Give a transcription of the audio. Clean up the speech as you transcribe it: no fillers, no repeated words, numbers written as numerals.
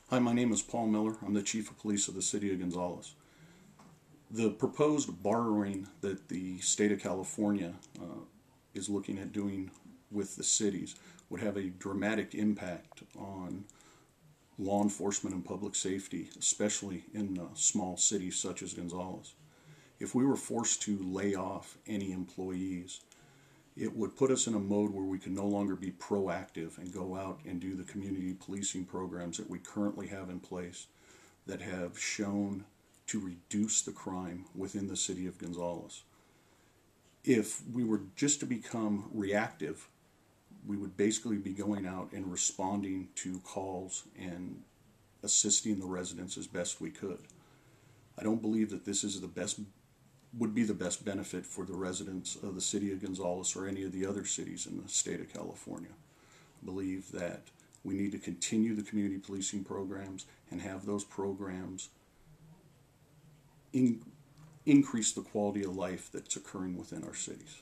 Hi, my name is Paul Miller. I'm the Chief of Police of the City of Gonzales. The proposed borrowing that the state of California is looking at doing with the cities would have a dramatic impact on law enforcement and public safety, especially in small cities such as Gonzales. If we were forced to lay off any employees, it would put us in a mode where we can no longer be proactive and go out and do the community policing programs that we currently have in place that have shown to reduce the crime within the city of Gonzales. If we were just to become reactive, we would basically be going out and responding to calls and assisting the residents as best we could. I don't believe that this is would be the best benefit for the residents of the city of Gonzales or any of the other cities in the state of California. I believe that we need to continue the community policing programs and have those programs increase the quality of life that's occurring within our cities.